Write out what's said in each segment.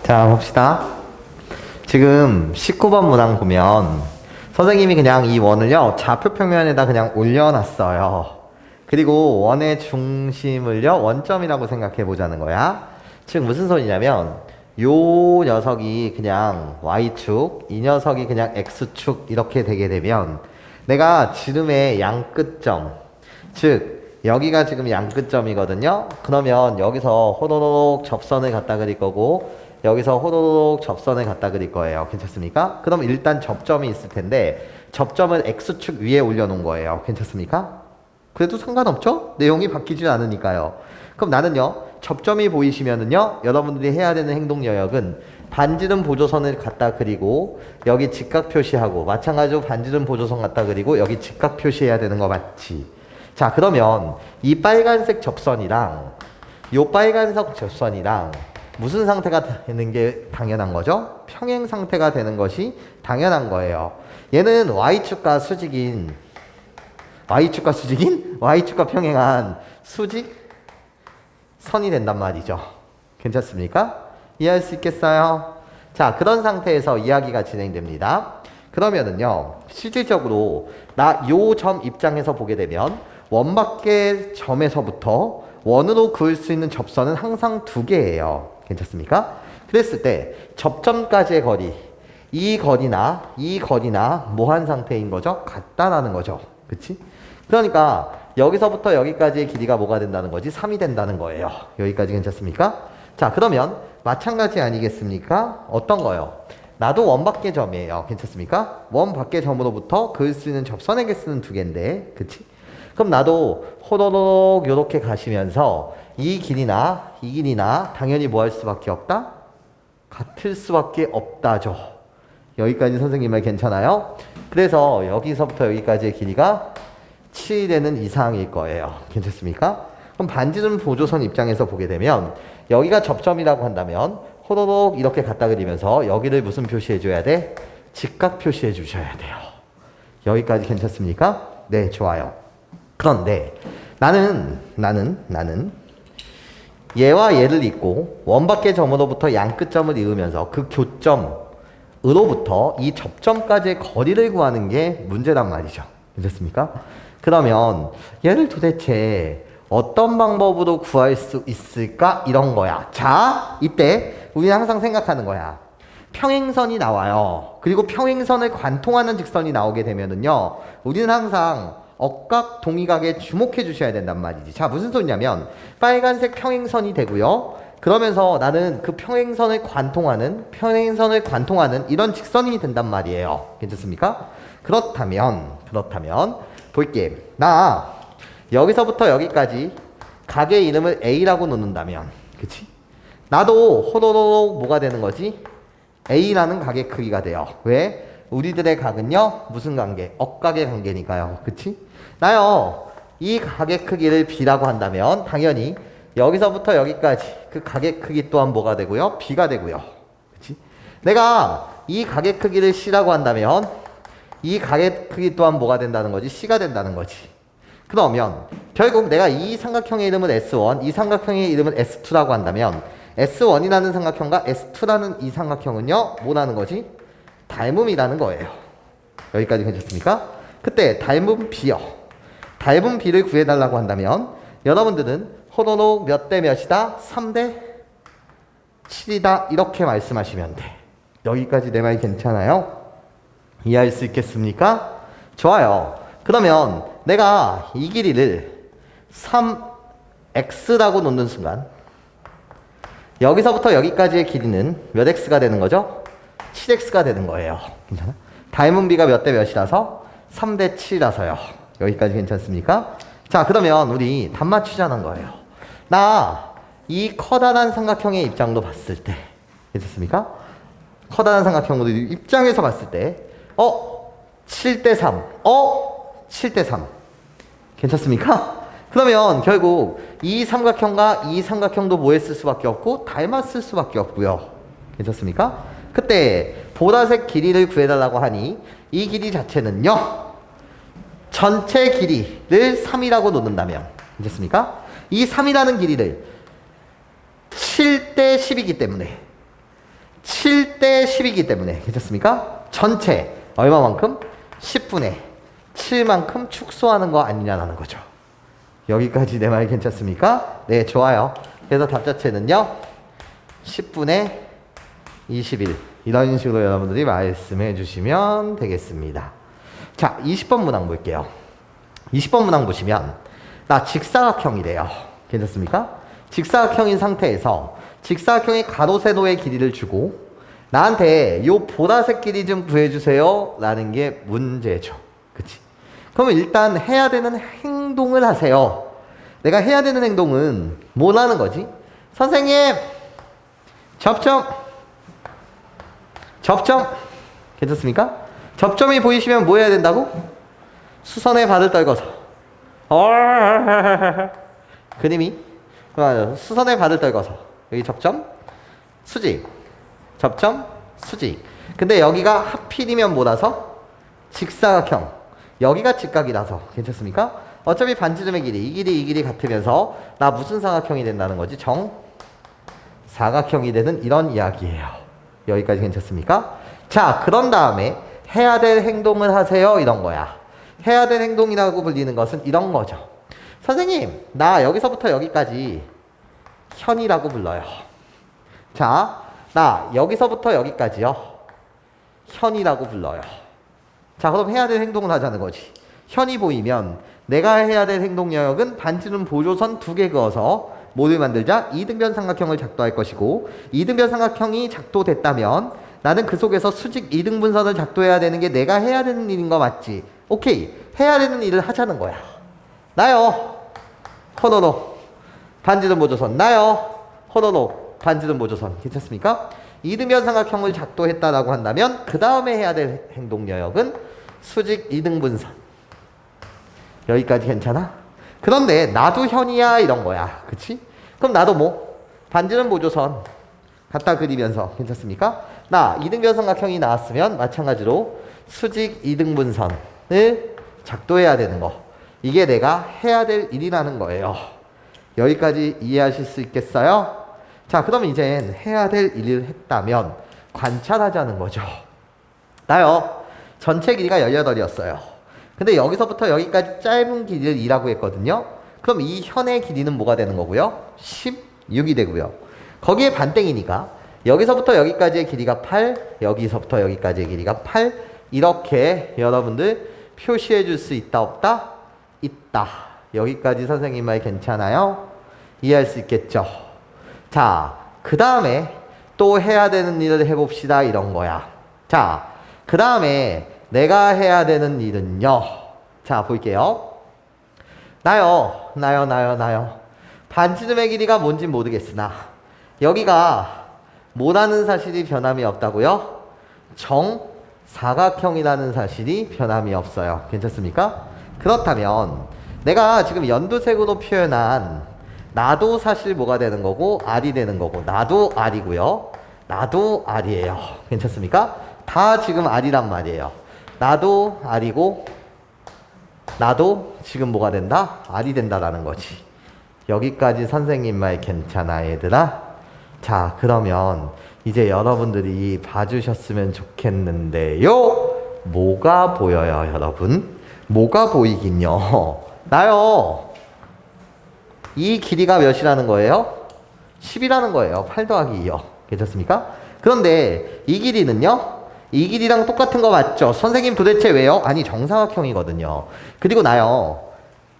자, 봅시다. 지금 19번 문항 보면 선생님이 그냥 이 원을요, 좌표 평면에다 그냥 올려놨어요. 그리고 원의 중심을요, 원점이라고 생각해 보자는 거야. 즉, 무슨 소리냐면, 요 녀석이 그냥 Y축, 이 녀석이 그냥 X축 이렇게 되게 되면 내가 지름의 양끝점, 즉, 여기가 지금 양끝점이거든요. 그러면 여기서 호로록 접선을 갖다 그릴 거고, 여기서 호로록 접선을 갖다 그릴 거예요. 괜찮습니까? 그럼 일단 접점이 있을 텐데 접점을 X축 위에 올려놓은 거예요. 괜찮습니까? 그래도 상관없죠? 내용이 바뀌지 않으니까요. 그럼 나는요, 접점이 보이시면은요, 여러분들이 해야 되는 행동 영역은 반지름 보조선을 갖다 그리고 여기 직각 표시하고, 마찬가지로 반지름 보조선 갖다 그리고 여기 직각 표시해야 되는 거 맞지? 자, 그러면 이 빨간색 접선이랑 요 빨간색 접선이랑 무슨 상태가 되는 게 당연한 거죠? 평행 상태가 되는 것이 당연한 거예요. 얘는 Y축과 수직인 Y축과 평행한 수직 선이 된단 말이죠. 괜찮습니까? 이해할 수 있겠어요? 자, 그런 상태에서 이야기가 진행됩니다. 그러면은요, 실질적으로 나 요 점 입장에서 보게 되면 원밖의 점에서부터 원으로 그을 수 있는 접선은 항상 두 개예요. 괜찮습니까? 그랬을 때 접점까지의 거리, 이 거리나 뭐한 상태인 거죠? 같다라는 거죠. 그치? 그러니까 여기서부터 여기까지의 길이가 뭐가 된다는 거지? 3이 된다는 거예요. 여기까지 괜찮습니까? 자, 그러면 마찬가지 아니겠습니까? 어떤 거요? 나도 원 밖의 점이에요. 괜찮습니까? 원 밖의 점으로부터 그을 수 있는 접선의 개수는 두 개인데, 그치? 그럼 나도 호로록 요렇게 가시면서 이 길이나 당연히 뭐 할 수밖에 없다? 같을 수밖에 없다죠. 여기까지 선생님 말 괜찮아요? 그래서 여기서부터 여기까지의 길이가 7이 되는 이상일 거예요. 괜찮습니까? 그럼 반지름 보조선 입장에서 보게 되면 여기가 접점이라고 한다면 호로록 이렇게 갖다 그리면서 여기를 무슨 표시해 줘야 돼? 직각 표시해 주셔야 돼요. 여기까지 괜찮습니까? 네, 좋아요. 그런데 나는 얘와 얘를 잇고 원 밖의 점으로부터 양끝점을 이으면서 그 교점으로부터 이 접점까지의 거리를 구하는 게 문제란 말이죠. 괜찮습니까? 그러면 얘를 도대체 어떤 방법으로 구할 수 있을까? 이런 거야. 자, 이때 우리는 항상 생각하는 거야. 평행선이 나와요. 그리고 평행선을 관통하는 직선이 나오게 되면은요, 우리는 항상 억각, 동의각에 주목해 주셔야 된단 말이지. 자, 무슨 소리냐면 빨간색 평행선이 되고요. 그러면서 나는 그 평행선을 관통하는 이런 직선이 된단 말이에요. 괜찮습니까? 그렇다면 볼게. 나 여기서부터 여기까지 각의 이름을 A라고 놓는다면, 그치? 나도 호로록 뭐가 되는 거지? A라는 각의 크기가 돼요. 왜? 우리들의 각은요, 무슨 관계? 억각의 관계니까요. 그치? 나요, 이 각의 크기를 B라고 한다면 당연히 여기서부터 여기까지 그 각의 크기 또한 뭐가 되고요? B가 되고요. 그치? 내가 이 각의 크기를 C라고 한다면 이 각의 크기 또한 뭐가 된다는 거지? C가 된다는 거지. 그러면 결국 내가 이 삼각형의 이름은 S1, 이 삼각형의 이름은 S2라고 한다면 S1이라는 삼각형과 S2라는 이 삼각형은요, 뭐라는 거지? 닮음이라는 거예요. 여기까지 괜찮습니까? 그때 닮음 B를 구해달라고 한다면 여러분들은 호로록 몇 대 몇이다? 3대 7이다 이렇게 말씀하시면 돼. 여기까지 내 말 괜찮아요? 이해할 수 있겠습니까? 좋아요. 그러면 내가 이 길이를 3x라고 놓는 순간 여기서부터 여기까지의 길이는 몇 x가 되는 거죠? 7x가 되는 거예요. 괜찮아? 닮은 B가 몇 대 몇이라서? 3대 7이라서요. 여기까지 괜찮습니까? 자, 그러면 우리 답 맞추자는 거예요. 나 이 커다란 삼각형의 입장으로 봤을 때, 괜찮습니까? 커다란 삼각형으로 입장에서 봤을 때 7대 3 7대 3 괜찮습니까? 그러면 결국 이 삼각형과 이 삼각형도 뭐 했을 수밖에 없고 닮았을 수밖에 없고요. 괜찮습니까? 그때 보라색 길이를 구해달라고 하니 이 길이 자체는요, 전체 길이를 3이라고 놓는다면, 괜찮습니까? 이 3이라는 길이를 7대 10이기 때문에 7대 10이기 때문에 괜찮습니까? 전체 얼마만큼? 10분의 7만큼 축소하는 거 아니냐라는 거죠. 여기까지 내 말 괜찮습니까? 네, 좋아요. 그래서 답 자체는요 10분의 21 이런 식으로 여러분들이 말씀해 주시면 되겠습니다. 자, 20번 문항 볼게요. 20번 문항 보시면 나 직사각형이래요. 괜찮습니까? 직사각형인 상태에서 직사각형의 가로 세로의 길이를 주고 나한테 요 보라색 길이 좀 구해주세요 라는 게 문제죠. 그치? 그러면 일단 해야 되는 행동을 하세요. 내가 해야 되는 행동은 뭐라는 거지? 선생님 접점 괜찮습니까? 접점이 보이시면 뭐 해야 된다고? 수선의 발을 떨궈서 그림이 수선의 발을 떨궈서 여기 접점 수직 접점 수직. 근데 여기가 하필이면 뭐라서? 직사각형. 여기가 직각이라서 괜찮습니까? 어차피 반지름의 길이 이 길이 같으면서 나 무슨 사각형이 된다는 거지? 정사각형이 되는 이런 이야기예요. 여기까지 괜찮습니까? 자, 그런 다음에 해야 될 행동을 하세요 이런 거야. 해야 될 행동이라고 불리는 것은 이런 거죠. 선생님 나 여기서부터 여기까지 현이라고 불러요. 자, 나 여기서부터 여기까지요 현이라고 불러요. 자, 그럼 해야 될 행동을 하자는 거지. 현이 보이면 내가 해야 될 행동 영역은 반지름 보조선 2개 그어서 뭐를 만들자? 이등변 삼각형을 작도할 것이고 이등변 삼각형이 작도됐다면 나는 그 속에서 수직 이등분선을 작도해야 되는 게 내가 해야 되는 일인 거 맞지? 오케이, 해야 되는 일을 하자는 거야. 나요 호노노 반지름 보조선 나요 호노노 반지름 보조선 괜찮습니까? 이등변 삼각형을 작도했다라고 한다면 그 다음에 해야 될 행동 영역은 수직 이등분선. 여기까지 괜찮아? 그런데 나도 현이야 이런 거야. 그치? 그럼 나도 뭐 반지름 보조선 갖다 그리면서 괜찮습니까? 나 이등변 삼각형이 나왔으면 마찬가지로 수직 이등분선을 작도해야 되는 거. 이게 내가 해야 될 일이라는 거예요. 여기까지 이해하실 수 있겠어요? 자, 그러면 이젠 해야 될 일을 했다면 관찰하자는 거죠. 나요 전체 길이가 18이었어요. 근데 여기서부터 여기까지 짧은 길이를 2라고 했거든요. 그럼 이 현의 길이는 뭐가 되는 거고요? 16이 되고요. 거기에 반땡이니까 여기서부터 여기까지의 길이가 8, 여기서부터 여기까지의 길이가 8 이렇게 여러분들 표시해 줄 수 있다 없다? 있다. 여기까지 선생님 말 괜찮아요? 이해할 수 있겠죠? 자, 그 다음에 또 해야 되는 일을 해봅시다 이런 거야. 자, 그 다음에 내가 해야 되는 일은요. 자, 볼게요. 나요. 반지름의 길이가 뭔진 모르겠으나 여기가 뭐라는 사실이 변함이 없다고요? 정사각형이라는 사실이 변함이 없어요. 괜찮습니까? 그렇다면 내가 지금 연두색으로 표현한 나도 사실 뭐가 되는 거고 R이 되는 거고 나도 R이고요. 나도 R이에요. 괜찮습니까? 다 지금 R이란 말이에요. 나도 R이고 나도 지금 뭐가 된다? R이 된다라는 거지. 여기까지 선생님 말 괜찮아 얘들아? 자, 그러면 이제 여러분들이 봐주셨으면 좋겠는데요. 뭐가 보여요 여러분? 뭐가 보이긴요. 나요 이 길이가 몇이라는 거예요? 10이라는 거예요. 8 더하기 2요. 괜찮습니까? 그런데 이 길이는요? 이 길이랑 똑같은 거 맞죠? 선생님 도대체 왜요? 아니 정사각형이거든요. 그리고 나요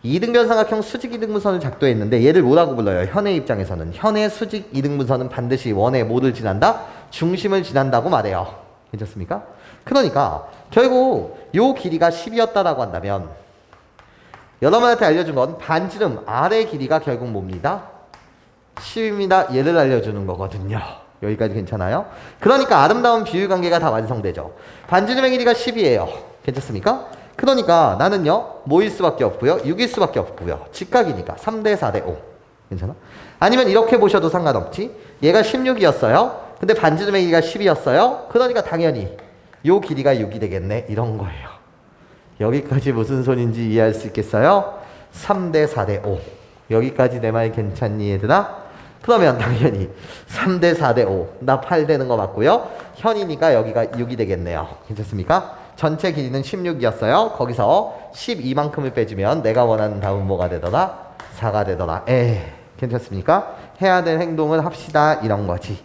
이등변 삼각형 수직 이등분선을 작도했는데 얘를 뭐라고 불러요? 현의 입장에서는 현의 수직 이등분선은 반드시 원의 뭐를 지난다? 중심을 지난다고 말해요. 괜찮습니까? 그러니까 결국 요 길이가 10이었다라고 한다면 여러분한테 알려준 건 반지름 R의 길이가 결국 뭡니다? 10입니다. 얘를 알려주는 거거든요. 여기까지 괜찮아요? 그러니까 아름다운 비율관계가 다 완성되죠. 반지름의 길이가 10이에요. 괜찮습니까? 그러니까 나는요 뭐일 수밖에 없고요 6일 수밖에 없고요 직각이니까 3대 4대 5 괜찮아? 아니면 이렇게 보셔도 상관없지. 얘가 16이었어요 근데 반지름의 길이가 10이었어요 그러니까 당연히 요 길이가 6이 되겠네 이런 거예요. 여기까지 무슨 소린지 이해할 수 있겠어요? 3대 4대 5 여기까지 내 말 괜찮니 얘들아? 그러면 당연히 3대 4대 5. 나 8 되는 거 맞고요. 현이니까 여기가 6이 되겠네요. 괜찮습니까? 전체 길이는 16이었어요. 거기서 12만큼을 빼주면 내가 원하는 답은 뭐가 되더라? 4가 되더라. 괜찮습니까? 해야 될 행동을 합시다. 이런 거지.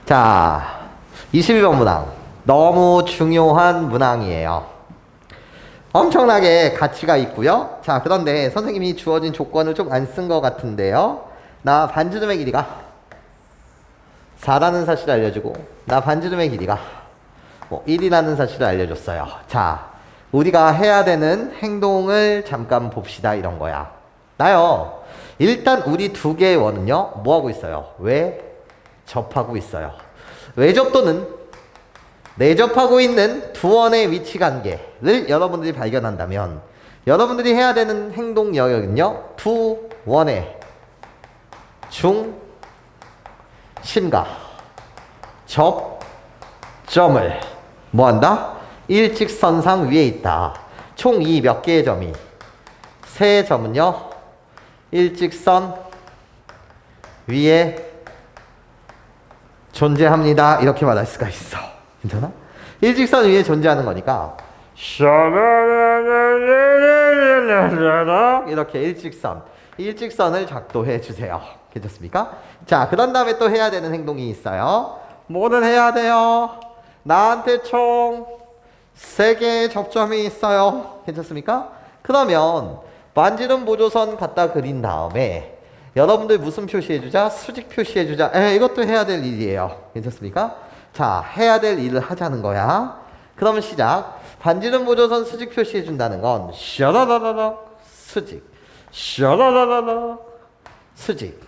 자, 21번 문항. 너무 중요한 문항이에요. 엄청나게 가치가 있고요. 자, 그런데 선생님이 주어진 조건을 좀 안 쓴 것 같은데요. 나 반지름의 길이가 4라는 사실을 알려주고 나 반지름의 길이가 1이라는 사실을 알려줬어요. 자, 우리가 해야 되는 행동을 잠깐 봅시다. 이런 거야. 나요. 일단 우리 두 개의 원은요. 뭐 하고 있어요? 왜 접하고 있어요. 외접도는 내접하고 있는 두 원의 위치 관계를 여러분들이 발견한다면 여러분들이 해야 되는 행동 영역은요. 두 원의 중심과 접점을 뭐한다? 일직선상 위에 있다. 총 이 몇 개의 점이? 세 점은요. 일직선 위에 존재합니다. 이렇게 말할 수가 있어. 괜찮아? 일직선 위에 존재하는 거니까 이렇게 일직선을 작도해 주세요. 괜찮습니까? 자, 그런 다음에 또 해야 되는 행동이 있어요. 뭐를 해야 돼요? 나한테 총 3개의 접점이 있어요. 괜찮습니까? 그러면 반지름 보조선 갖다 그린 다음에 여러분들 무슨 표시해주자? 수직 표시해주자. 이것도 해야 될 일이에요. 괜찮습니까? 자, 해야 될 일을 하자는 거야. 그러면 시작. 반지름 보조선 수직 표시해준다는 건 샤라라라라 수직, 샤라라라라 수직.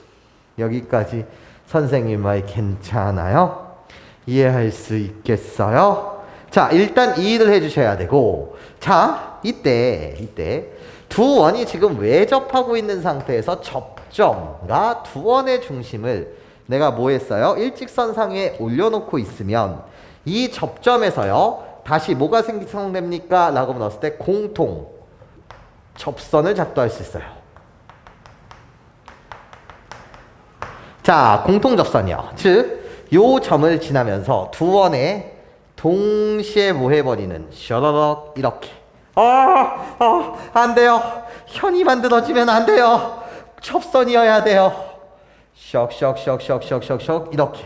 여기까지 선생님 말 괜찮아요? 이해할 수 있겠어요? 자, 일단 이 일을 해주셔야 되고, 자, 이때 두 원이 지금 외접하고 있는 상태에서 접점과 두 원의 중심을 내가 뭐 했어요? 일직선상에 올려놓고 있으면 이 접점에서요. 다시 뭐가 생성됩니까? 라고 넣었을 때 공통 접선을 작도할 수 있어요. 자, 공통 접선이요. 즉, 요 점을 지나면서 두 원에 동시에 뭐 해버리는 셔러럭 이렇게. 안 돼요. 현이 만들어지면 안 돼요. 접선이어야 돼요. 쇽 이렇게.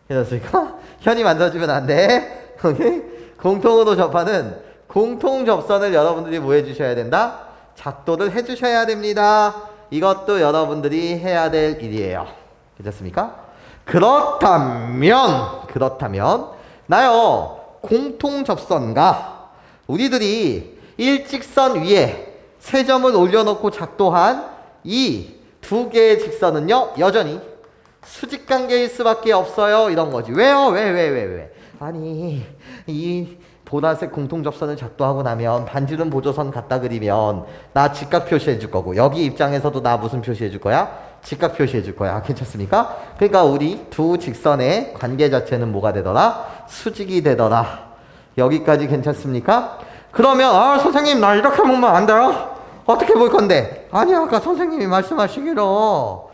됐습니까? 현이 만들어지면 안 돼. 오케이? 공통으로 접하는 공통 접선을 여러분들이 뭐 해주셔야 된다? 작도를 해주셔야 됩니다. 이것도 여러분들이 해야 될 일이에요. 괜찮습니까? 그렇다면 나요 공통 접선과 우리들이 일직선 위에 세 점을 올려놓고 작도한 이 두 개의 직선은요 여전히 수직 관계일 수밖에 없어요. 이런 거지. 왜요? 왜? 아니 이 보라색 공통 접선을 작도하고 나면 반지름 보조선 갖다 그리면 나 직각 표시해 줄 거고 여기 입장에서도 나 무슨 표시해 줄 거야? 직각 표시해 줄 거야. 괜찮습니까? 그러니까 우리 두 직선의 관계 자체는 뭐가 되더라? 수직이 되더라. 여기까지 괜찮습니까? 그러면 선생님 나 이렇게 보면 안 돼요? 어떻게 볼 건데? 아니 아까 선생님이 말씀하시기로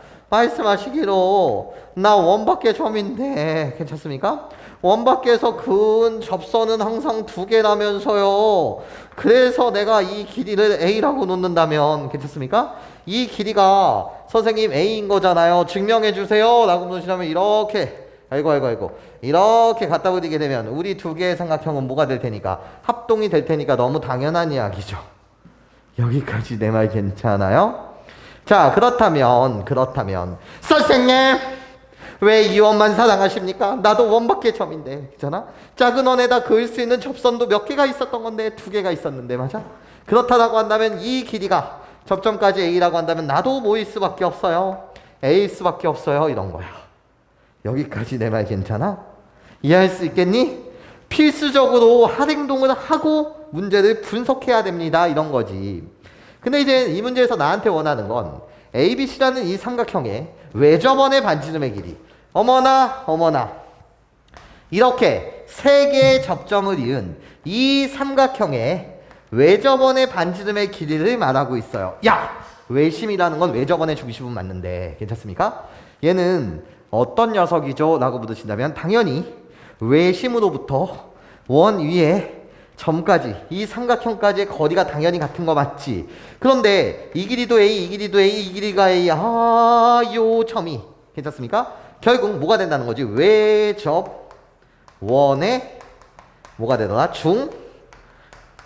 나 원밖에 점인데 괜찮습니까? 원밖에서 그은 접선은 항상 두 개라면서요. 그래서 내가 이 길이를 A라고 놓는다면 괜찮습니까? 이 길이가 선생님 A인 거잖아요. 증명해 주세요 라고 놓으시면 이렇게 아이고 이렇게 갖다 그리게 되면 우리 두 개의 삼각형은 뭐가 될 테니까 합동이 될 테니까 너무 당연한 이야기죠. 여기까지 내 말 괜찮아요? 자, 그렇다면 선생님 왜 이 원만 사랑하십니까? 나도 원밖에 점인데 괜찮아? 작은 원에다 그을 수 있는 접선도 몇 개가 있었던 건데 2개가 있었는데 맞아? 그렇다고 한다면 이 길이가 접점까지 A라고 한다면 나도 뭐일 수밖에 없어요? A일 수밖에 없어요. 이런 거야. 여기까지 내 말 괜찮아? 이해할 수 있겠니? 필수적으로 할행동을 하고 문제를 분석해야 됩니다. 이런 거지. 근데 이제 이 문제에서 나한테 원하는 건 ABC라는 이 삼각형의 외접원의 반지름의 길이. 어머나 이렇게 세 개의 접점을 이은 이 삼각형의 외접원의 반지름의 길이를 말하고 있어요. 야! 외심이라는 건 외접원의 중심은 맞는데 괜찮습니까? 얘는 어떤 녀석이죠? 라고 묻으신다면 당연히 외심으로부터 원 위에 점까지 이 삼각형까지의 거리가 당연히 같은 거 맞지? 그런데 이 길이도 A, 이 길이도 A, 이 길이가 A, 요 점이 괜찮습니까? 결국 뭐가 된다는 거지? 외접 원의 뭐가 되더라?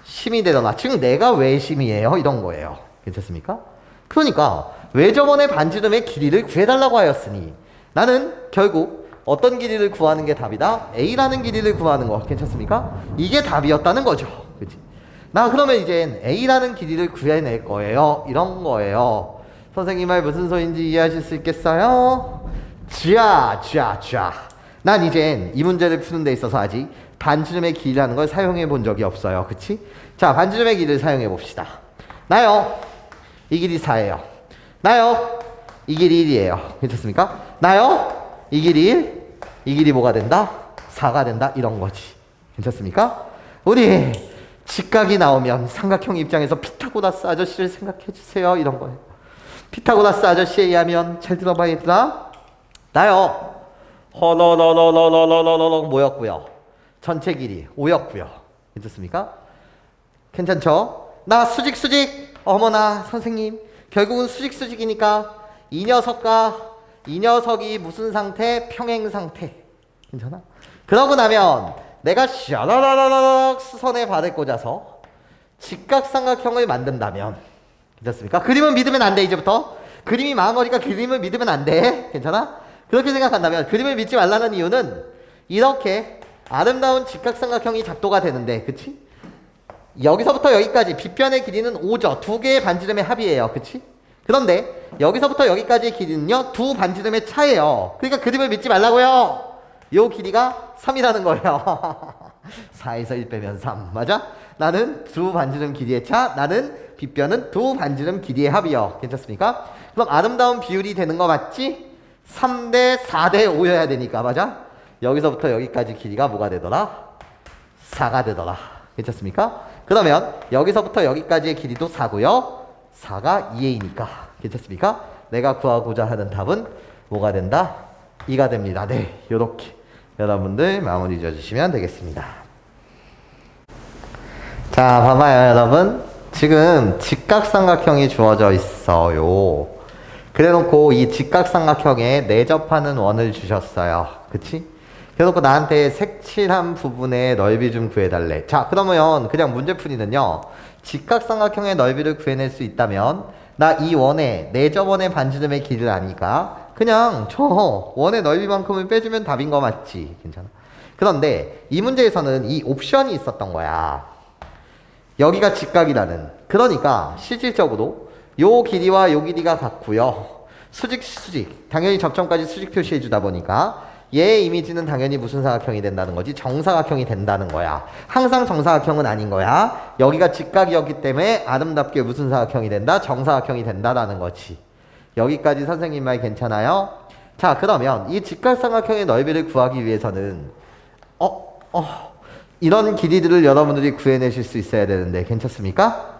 중심이 되더라. 즉 내가 외심이에요. 이런 거예요. 괜찮습니까? 그러니까 외접원의 반지름의 길이를 구해달라고 하였으니 나는 결국 어떤 길이를 구하는 게 답이다? A라는 길이를 구하는 거. 괜찮습니까? 이게 답이었다는 거죠. 그치? 나 그러면 이제 A라는 길이를 구해낼 거예요. 이런 거예요. 선생님 말 무슨 소리인지 이해하실 수 있겠어요? 난 이젠 이 문제를 푸는 데 있어서 아직 반지름의 길이라는 걸 사용해 본 적이 없어요. 그치? 자, 반지름의 길이를 사용해 봅시다. 나요. 이 길이 4예요. 나요. 이 길이 1이에요. 괜찮습니까? 나요. 이 길이 1. 이 길이 뭐가 된다? 4가 된다. 이런 거지. 괜찮습니까? 우리 직각이 나오면 삼각형 입장에서 피타고라스 아저씨를 생각해 주세요. 이런 거예요. 피타고라스 아저씨에 의하면 잘 들어봐 얘들아. 나요. 허너너너너너너너너 뭐였고요? 전체 길이 5였고요. 괜찮습니까? 괜찮죠? 나 수직 어머나 선생님 결국은 수직이니까 이 녀석이 무슨 상태? 평행 상태. 괜찮아? 그러고 나면 내가 샤라라라락 수선에 발을 꽂아서 직각삼각형을 만든다면 괜찮습니까? 그림은 믿으면 안 돼. 이제부터 그림이 망하니까 그림을 믿으면 안 돼. 괜찮아? 그렇게 생각한다면 그림을 믿지 말라는 이유는 이렇게 아름다운 직각삼각형이 작도가 되는데 그치? 여기서부터 여기까지 빗변의 길이는 5죠. 두 개의 반지름의 합이에요. 그치? 그런데 여기서부터 여기까지의 길이는요. 두 반지름의 차예요. 그러니까 그림을 믿지 말라고요. 요 길이가 3이라는 거예요. 4에서 1 빼면 3. 맞아? 나는 두 반지름 길이의 차. 나는 빗변은 두 반지름 길이의 합이요. 괜찮습니까? 그럼 아름다운 비율이 되는 거 맞지? 3대 4대 5여야 되니까. 맞아? 여기서부터 여기까지 길이가 뭐가 되더라? 4가 되더라. 괜찮습니까? 그러면 여기서부터 여기까지의 길이도 4고요. 4가 2A니까. 괜찮습니까? 내가 구하고자 하는 답은 뭐가 된다? 2가 됩니다. 네, 요렇게 여러분들 마무리 지어주시면 되겠습니다. 자, 봐봐요 여러분. 지금 직각삼각형이 주어져 있어요. 그래놓고 이 직각삼각형에 내접하는 원을 주셨어요. 그치? 그래놓고 나한테 색칠한 부분의 넓이 좀 구해달래. 자, 그러면 그냥 문제풀이는요. 직각삼각형의 넓이를 구해낼 수 있다면 나 이 원의 내접원의 반지름의 길이를 아니까 그냥 저 원의 넓이만큼을 빼주면 답인 거 맞지? 괜찮아? 그런데 이 문제에서는 이 옵션이 있었던 거야. 여기가 직각이라는. 그러니까 실질적으로 요 길이와 요 길이가 같고요. 수직. 당연히 접점까지 수직 표시해 주다 보니까 얘의 이미지는 당연히 무슨 사각형이 된다는 거지? 정사각형이 된다는 거야. 항상 정사각형은 아닌 거야. 여기가 직각이었기 때문에 아름답게 무슨 사각형이 된다? 정사각형이 된다라는 거지. 여기까지 선생님 말 괜찮아요? 자, 그러면 이 직각삼각형의 넓이를 구하기 위해서는 이런 길이들을 여러분들이 구해내실 수 있어야 되는데 괜찮습니까?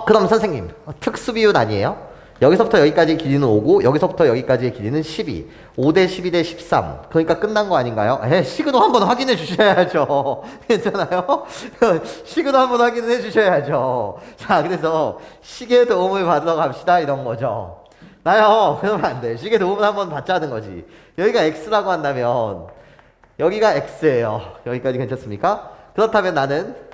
그럼 선생님 특수비율 아니에요? 여기서부터 여기까지 길이는 5고 여기서부터 여기까지의 길이는 12. 5대 12대 13. 그러니까 끝난 거 아닌가요? 식으로 한번 확인해 주셔야죠. 괜찮아요? 식으로 한번 확인해 주셔야죠. 자, 그래서 식의 도움을 받으러 갑시다 이런 거죠. 나요. 그러면 안 돼. 식의 도움을 한번 받자는 거지. 여기가 x라고 한다면 여기가 x예요. 여기까지 괜찮습니까? 그렇다면 나는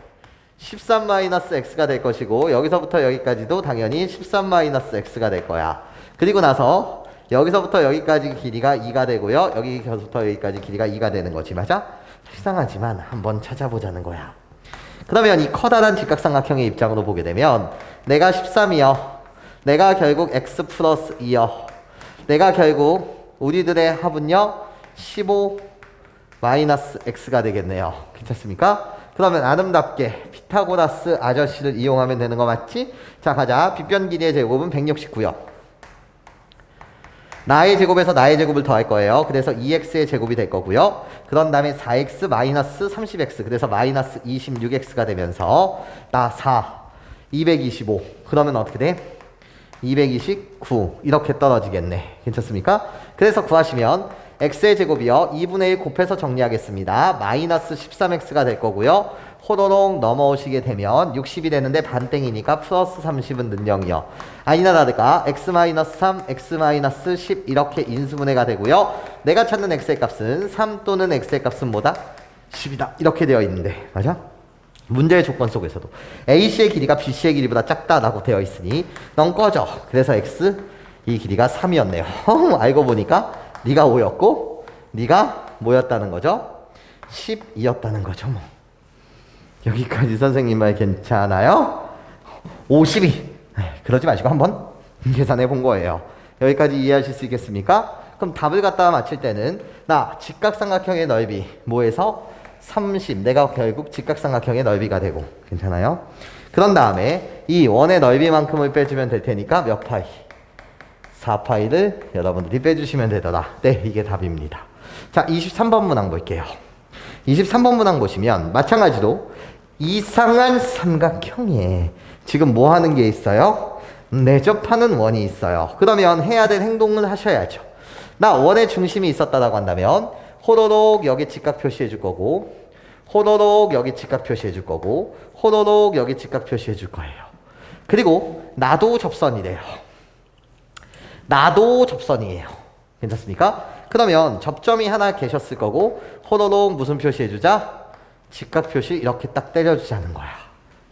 13-x가 될 것이고 여기서부터 여기까지도 당연히 13-x가 될 거야. 그리고 나서 여기서부터 여기까지 길이가 2가 되고요. 여기서부터 여기까지 길이가 2가 되는 거지. 맞아? 이상하지만 한번 찾아보자는 거야. 그러면 이 커다란 직각삼각형의 입장으로 보게 되면 내가 13이요. 내가 결국 x 플러스 2요. 내가 결국 우리들의 합은요. 15 마이너스 x가 되겠네요. 괜찮습니까? 그러면 아름답게 피타고라스 아저씨를 이용하면 되는 거 맞지? 자, 가자. 빗변 길이의 제곱은 169요. 나의 제곱에서 나의 제곱을 더할 거예요. 그래서 2x의 제곱이 될 거고요. 그런 다음에 4x 마이너스 30x. 그래서 마이너스 26x가 되면서 나 4, 225. 그러면 어떻게 돼? 229 이렇게 떨어지겠네. 괜찮습니까? 그래서 구하시면 x의 제곱이요 2분의 1 곱해서 정리하겠습니다. 마이너스 13x가 될 거고요. 호로록 넘어오시게 되면 60이 되는데 반땡이니까 플러스 30은 는 0이요. 아니나 다를까 x-3, x-10 이렇게 인수분해가 되고요. 내가 찾는 x의 값은 3 또는 x의 값은 뭐다? 10이다. 이렇게 되어 있는데 맞아? 문제의 조건 속에서도 AC의 길이가 BC의 길이보다 작다라고 되어 있으니 넌 꺼져. 그래서 x 이 길이가 3이었네요. 알고 보니까 네가 5였고 네가 뭐였다는 거죠? 12였다는 거죠. 뭐. 여기까지 선생님 말 괜찮아요? 52. 그러지 마시고 한번 계산해 본 거예요. 여기까지 이해하실 수 있겠습니까? 그럼 답을 갖다가 맞힐 때는 나 직각삼각형의 넓이 뭐에서 30 내가 결국 직각삼각형의 넓이가 되고 괜찮아요? 그런 다음에 이 원의 넓이만큼을 빼주면 될 테니까 몇 파이? 4파이를 여러분들이 빼주시면 되더라. 네, 이게 답입니다. 자, 23번 문항 볼게요. 23번 문항 보시면 마찬가지로 이상한 삼각형에 지금 뭐 하는 게 있어요? 내접하는 원이 있어요. 그러면 해야 될 행동을 하셔야죠. 나 원의 중심이 있었다라고 한다면 호로록 여기 직각 표시해 줄 거고 호로록 여기 직각 표시해 줄 거고 호로록 여기 직각 표시해 줄 거예요. 그리고 나도 접선이래요. 나도 접선이에요. 괜찮습니까? 그러면 접점이 하나 계셨을 거고 호로록 무슨 표시해 주자? 직각 표시 이렇게 딱 때려주자는 거야.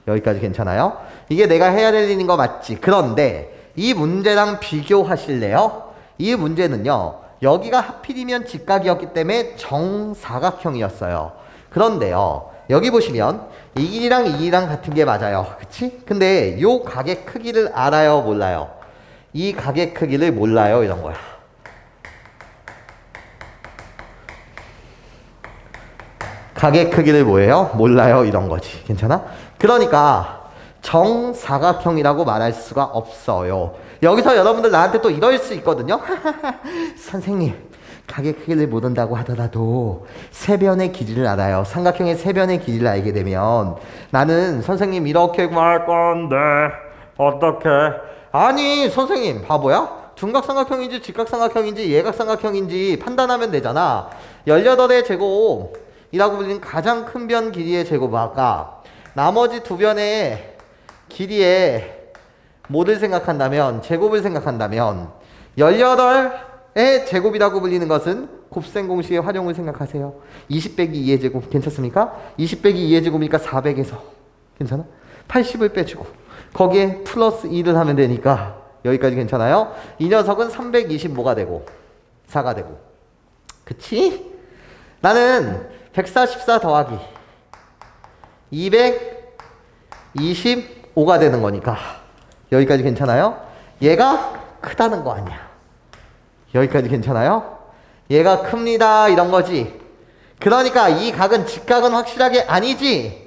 여기까지 괜찮아요? 이게 내가 해야 될 일인 거 맞지? 그런데 이 문제랑 비교하실래요? 이 문제는요. 여기가 하필이면 직각이었기 때문에 정사각형이었어요. 그런데요. 여기 보시면 이 길이랑 이 길이랑 같은 게 맞아요. 그치? 근데 요 각의 크기를 알아요? 몰라요? 이 각의 크기를 몰라요? 이런 거야. 각의 크기를 뭐예요? 몰라요? 이런 거지. 괜찮아? 그러니까 정사각형이라고 말할 수가 없어요. 여기서 여러분들 나한테 또 이럴 수 있거든요. 선생님, 각의 크기를 모른다고 하더라도 세변의 길이를 알아요. 삼각형의 세변의 길이를 알게 되면 나는 선생님 이렇게 구할 건데 어떻게? 아니 선생님 바보야? 둔각삼각형인지 직각삼각형인지 예각삼각형인지 판단하면 되잖아. 18의 제곱이라고 불리는 가장 큰 변 길이의 제곱아까 나머지 두 변의 길이의 뭐를 생각한다면 제곱을 생각한다면 18의 제곱이라고 불리는 것은 곱셈 공식의 활용을 생각하세요. 20 빼기 2의 제곱 괜찮습니까? 20 빼기 2의 제곱이니까 400에서 괜찮아? 80을 빼주고 거기에 플러스 2를 하면 되니까 여기까지 괜찮아요? 이 녀석은 325가 되고 4가 되고 그치? 나는 144 더하기 225가 되는 거니까 여기까지 괜찮아요? 얘가 크다는 거 아니야. 여기까지 괜찮아요? 얘가 큽니다 이런 거지. 그러니까 이 각은 직각은 확실하게 아니지.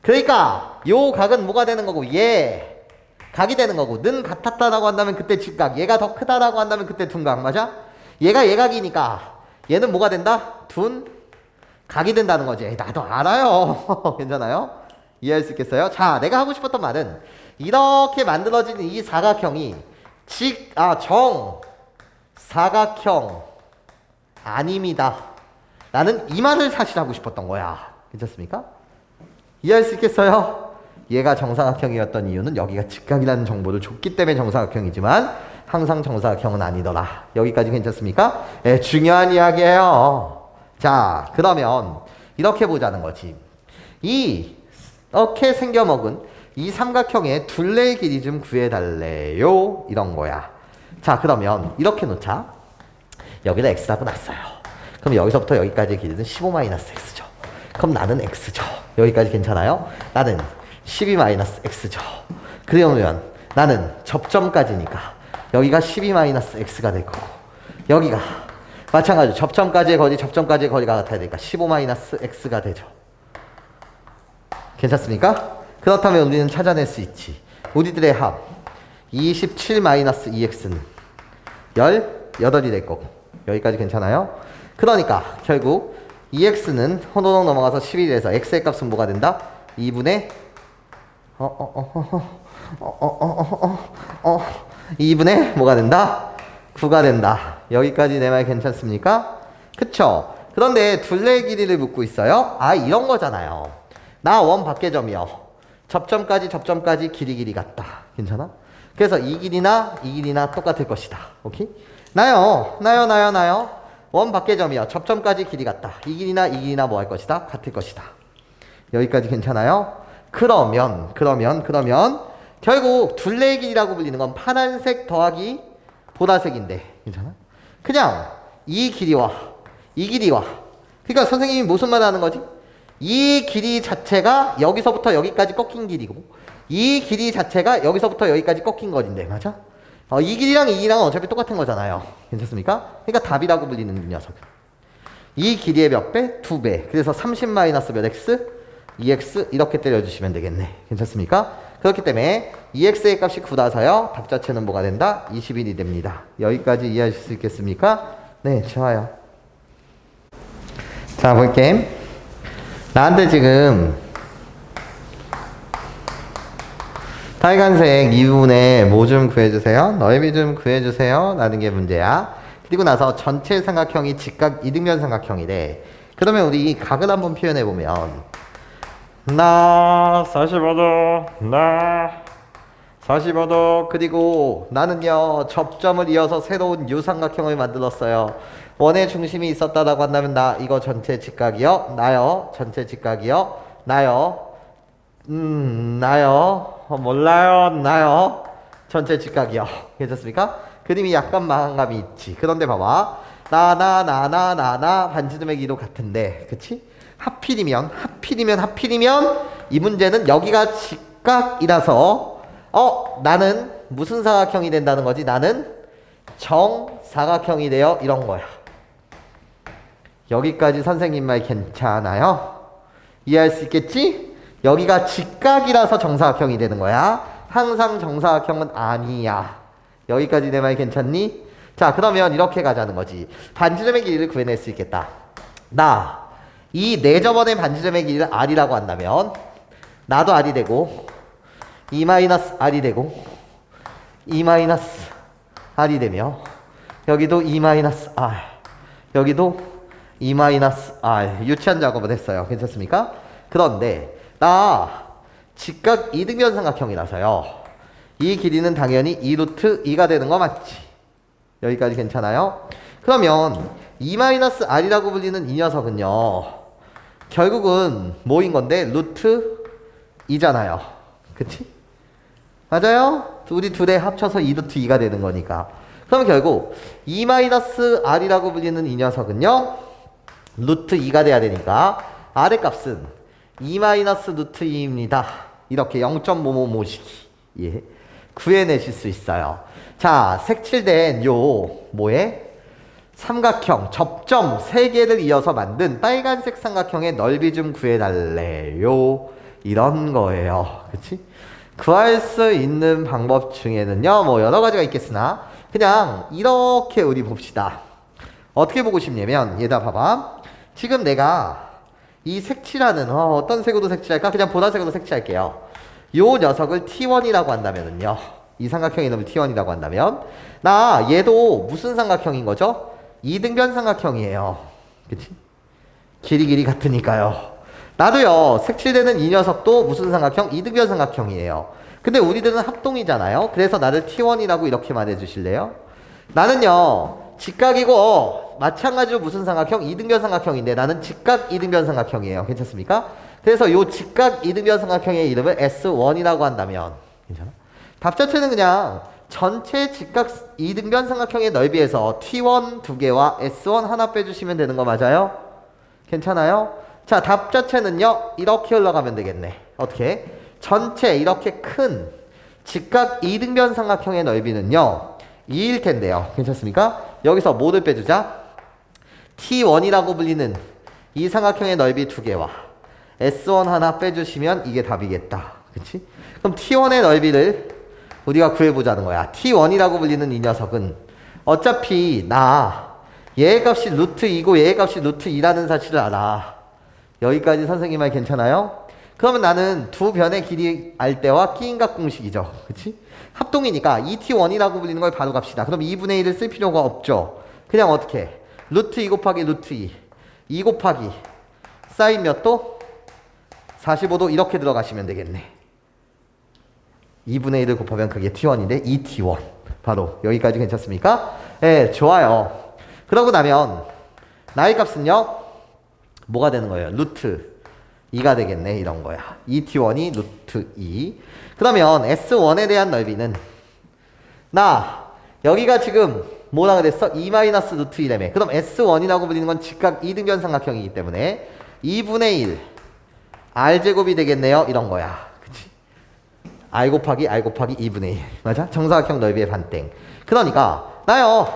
그러니까 요 각은 뭐가 되는 거고 얘 각이 되는 거고 는 같았다라고 한다면 그때 직각 얘가 더 크다라고 한다면 그때 둔각 맞아? 얘가 예각이니까 얘는 뭐가 된다? 둔 각이 된다는 거지. 나도 알아요. 괜찮아요? 이해할 수 있겠어요? 자, 내가 하고 싶었던 말은 이렇게 만들어진 이 사각형이 정사각형 아닙니다. 나는 이 말을 사실 하고 싶었던 거야. 괜찮습니까? 이해할 수 있겠어요? 얘가 정사각형이었던 이유는 여기가 직각이라는 정보를 줬기 때문에 정사각형이지만 항상 정사각형은 아니더라. 여기까지 괜찮습니까? 네, 중요한 이야기예요. 자, 그러면 이렇게 보자는 거지. 이렇게 생겨먹은 이 삼각형의 둘레의 길이 좀 구해달래요. 이런 거야. 자, 그러면 이렇게 놓자. 여기다 x라고 놨어요. 그럼 여기서부터 여기까지의 길이는 15-x죠. 그럼 나는 x죠. 여기까지 괜찮아요? 나는 12-x죠. 그러면 나는 접점까지니까 여기가 12-x가 될 거고 여기가 마찬가지로 접점까지의 거리가 같아야 되니까 15-x가 되죠. 괜찮습니까? 그렇다면 우리는 찾아낼 수 있지. 우리들의 합 27-2x는 18이 될 거고 여기까지 괜찮아요? 그러니까 결국 2x는 호로록 넘어가서 11에서 x의 값은 뭐가 된다? 2분의 2분의 뭐가 된다? 9가 된다. 여기까지 내 말 괜찮습니까? 그쵸? 그런데 둘레의 길이를 묻고 있어요. 아, 이런 거잖아요. 나 원 밖의 점이요. 접점까지 길이 같다. 괜찮아? 그래서 이 길이나 똑같을 것이다. 오케이? 나요. 원 밖의 점이요. 접점까지 길이 같다. 이 길이나 뭐 할 것이다? 같을 것이다. 여기까지 괜찮아요? 그러면 결국 둘레의 길이라고 불리는 건 파란색 더하기 보라색인데 괜찮아? 그냥 이 길이와 그러니까 선생님이 무슨 말 하는 거지? 이 길이 자체가 여기서부터 여기까지 꺾인 길이고 이 길이 자체가 여기서부터 여기까지 꺾인 거리인데 맞아? 이 길이랑은 어차피 똑같은 거잖아요. 괜찮습니까? 그러니까 답이라고 불리는 이 녀석은 이 길이의 몇 배? 2배. 그래서 30 마이너스 몇 x? 2x 이렇게 때려주시면 되겠네. 괜찮습니까? 그렇기 때문에 2x의 값이 9라서요. 답 자체는 뭐가 된다? 21이 됩니다. 여기까지 이해하실 수 있겠습니까? 네, 좋아요. 자, 볼게. 나한테 지금 빨간색 2분의 뭐 좀 구해주세요. 넓이 좀 구해주세요. 라는 게 문제야. 그리고 나서 전체 삼각형이 직각 이등변 삼각형이래. 그러면 우리 각을 한번 표현해보면 나 45도 나 45도 그리고 나는요 접점을 이어서 새로운 유삼각형을 만들었어요. 원의 중심이 있었다라고 한다면 나 이거 전체 직각이요. 나요 전체 직각이요. 나요 몰라요. 나요 전체 직각이요. 괜찮습니까? 그림이 약간 망함감이 있지. 그런데 봐봐 나 반지름의 길이도 같은데 그치? 하필이면 이 문제는 여기가 직각이라서 나는 무슨 사각형이 된다는 거지? 나는 정사각형이 돼요. 이런 거야. 여기까지 선생님 말 괜찮아요? 이해할 수 있겠지? 여기가 직각이라서 정사각형이 되는 거야. 항상 정사각형은 아니야. 여기까지 내 말 괜찮니? 자, 그러면 이렇게 가자는 거지. 반지름의 길이를 구해낼 수 있겠다. 이 네 점원의 반지름의 길이를 r이라고 한다면 나도 r이 되고 2-r이 되고 2-r이 되며 여기도 2-r 여기도 2-r 유치한 작업을 했어요. 괜찮습니까? 그런데 나 직각 이등변 삼각형이라서요. 이 길이는 당연히 2루트 2가 되는 거 맞지? 여기까지 괜찮아요? 그러면 2-r이라고 불리는 이 녀석은요. 결국은 뭐인 건데? 루트 2잖아요. 그치? 맞아요? 우리 둘에 합쳐서 2루트 2가 되는 거니까. 그럼 결국 2-r이라고 불리는 이 녀석은요. 루트 2가 돼야 되니까 r의 값은 2-루트 2입니다. 이렇게 0.5모시기 예. 구해내실 수 있어요. 자, 색칠된 요 뭐에? 삼각형 접점 3개를 이어서 만든 빨간색 삼각형의 넓이 좀 구해달래요. 이런 거예요. 그치? 구할 수 있는 방법 중에는요 뭐 여러 가지가 있겠으나 그냥 이렇게 우리 봅시다. 어떻게 보고 싶냐면 얘다 봐봐. 지금 내가 이 색칠하는 어떤 색으로 색칠할까? 그냥 보라색으로 색칠할게요. 요 녀석을 T1이라고 한다면은요. 이 삼각형의 이름을 T1이라고 한다면 나 얘도 무슨 삼각형인 거죠? 이등변 삼각형이에요. 그치? 길이 같으니까요. 나도요. 색칠되는 이 녀석도 무슨 삼각형? 이등변 삼각형이에요. 근데 우리들은 합동이잖아요. 그래서 나를 T1이라고 이렇게 말해 주실래요? 나는요. 직각이고 마찬가지로 무슨 삼각형? 이등변 삼각형인데 나는 직각 이등변 삼각형이에요. 괜찮습니까? 그래서 요 직각 이등변 삼각형의 이름을 S1이라고 한다면 괜찮아? 답 자체는 그냥 전체 직각 이등변 삼각형의 넓이에서 T1 2개와 S1 하나 빼주시면 되는 거 맞아요? 괜찮아요? 자, 답 자체는요. 이렇게 흘러가면 되겠네. 어떻게? 전체 이렇게 큰 직각 이등변 삼각형의 넓이는요. 2일 텐데요. 괜찮습니까? 여기서 뭐를 빼주자? T1이라고 불리는 이 삼각형의 넓이 2개와 S1 하나 빼주시면 이게 답이겠다. 그치? 그럼 T1의 넓이를 우리가 구해보자는 거야. T1이라고 불리는 이 녀석은 어차피 얘의 값이 루트 2고 얘의 값이 루트 2라는 사실을 알아. 여기까지 선생님 말 괜찮아요? 그러면 나는 두 변의 길이 알 때와 끼인각 공식이죠. 그치? 합동이니까 2t1이라고 불리는 걸 바로 갑시다. 그럼 2분의 1을 쓸 필요가 없죠. 그냥 어떻게? 루트 2 곱하기 루트 2. 2 곱하기 사인 몇 도? 45도 이렇게 들어가시면 되겠네. 2분의 1을 곱하면 그게 t1인데 2t1. 바로 여기까지 괜찮습니까? 네, 좋아요. 그러고 나면 나의 값은요. 뭐가 되는 거예요? 루트 2가 되겠네. 이런 거야. 2t1이 루트 2. 그러면 S1에 대한 넓이는 나 여기가 지금 뭐라 그랬어? 2 마이너스 루트 1이라며. 그럼 S1이라고 불리는 건 직각 이등변 삼각형이기 때문에 2분의 1 R제곱이 되겠네요. 이런 거야. 그치? R 곱하기 2분의 1. 맞아? 정사각형 넓이의 반땡. 그러니까 나요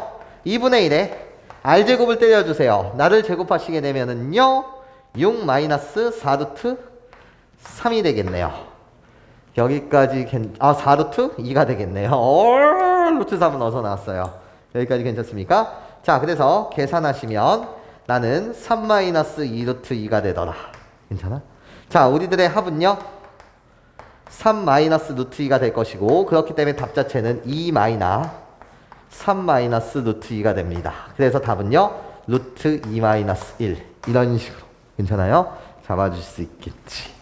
2분의 1에 R제곱을 때려주세요. 나를 제곱하시게 되면은요 6 마이너스 4루트 3이 되겠네요. 여기까지 4루트 2가 되겠네요. 루트 3은 어디서 나왔어요? 여기까지 괜찮습니까? 자, 그래서 계산하시면 나는 3 마이너스 2루트 2가 되더라. 괜찮아? 자, 우리들의 합은요 3 마이너스 루트 2가 될 것이고, 그렇기 때문에 답 자체는 2 마이너스 3 마이너스 루트 2가 됩니다. 그래서 답은요 루트 2 마이너스 1 이런 식으로. 괜찮아요? 잡아줄 수 있겠지.